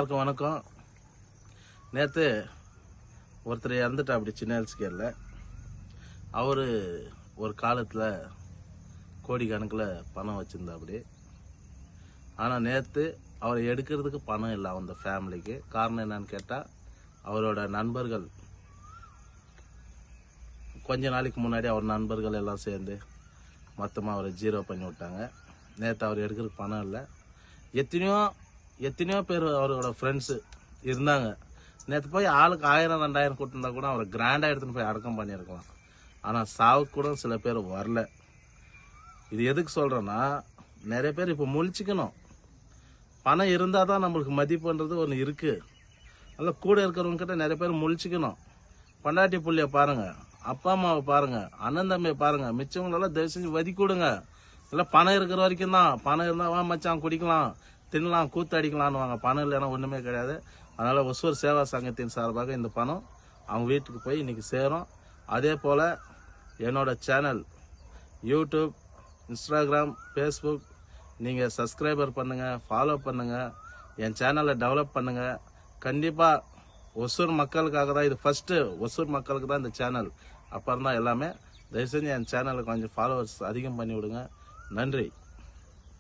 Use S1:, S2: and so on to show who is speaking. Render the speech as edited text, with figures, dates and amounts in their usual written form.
S1: எல்லாருக்கும் வணக்கம். நேற்று ஒருத்தர் இறந்துட்டா அப்படி சின்ன ஹெல்ஸ்கேரில். அவர் ஒரு காலத்தில் கோடிக்கணக்கில் பணம் வச்சுருந்தா அப்படி. ஆனால் நேற்று அவரை எடுக்கிறதுக்கு பணம் இல்லை அந்த ஃபேமிலிக்கு. காரணம் என்னன்னு கேட்டால், அவரோட நண்பர்கள் கொஞ்ச நாளைக்கு முன்னாடி அவர் நண்பர்கள் எல்லாம் சேர்ந்து மொத்தமாக அவரை ஜீரோ பண்ணி விட்டாங்க. நேற்று அவர் எடுக்கிறதுக்கு பணம் இல்லை. எத்தனையோ பேர் அவரோட ஃப்ரெண்ட்ஸு இருந்தாங்க. நேற்று போய் ஆளுக்கு 1000-2000 கொடுத்துருந்தா கூட அவரை கிராண்டாக எடுத்துன்னு போய் அடக்கம் பண்ணியிருக்கலாம். ஆனால் சாவுக்கு கூட சில பேர் வரல. இது எதுக்கு சொல்கிறேன்னா, நிறைய பேர் இப்போ முழிச்சிக்கணும். பணம் இருந்தால் தான் நம்மளுக்கு மதிப்புன்றது ஒன்று இருக்குது. நல்லா கூட இருக்கிறவங்ககிட்ட நிறைய பேர் முழிச்சிக்கணும். பொண்டாட்டி புள்ளியை பாருங்கள், அப்பா அம்மாவை பாருங்கள், அண்ணன் தம்பியை பாருங்கள். மிச்சவங்களெல்லாம் தயவு செஞ்சு வதி கொடுங்க. இல்லை பணம் இருக்கிற வரைக்கும் தான். பணம் இருந்தால் வா மச்சான் குடிக்கலாம், தின்னலாம், கூத்து அடிக்கலான்னு வாங்க. பணம் இல்லைன்னா ஒன்றுமே கிடையாது. அதனால் ஒசூர் சேவா சங்கத்தின் சார்பாக இந்த பணம் அவங்க வீட்டுக்கு போய் இன்றைக்கி சேரும். அதே போல் என்னோட சேனல் யூடியூப், இன்ஸ்டாகிராம், ஃபேஸ்புக் நீங்கள் சப்ஸ்கிரைபர் பண்ணுங்கள், ஃபாலோ பண்ணுங்கள், என் சேனலை டெவலப் பண்ணுங்கள். கண்டிப்பாக ஒசூர் மக்களுக்காக தான் இது. ஃபஸ்ட்டு ஒசூர் மக்களுக்கு தான் இந்த சேனல். அப்புறம் தான் எல்லாமே. தயவு செஞ்சு என் சேனலை கொஞ்சம் ஃபாலோவர்ஸ் அதிகம் பண்ணி விடுங்க. நன்றி.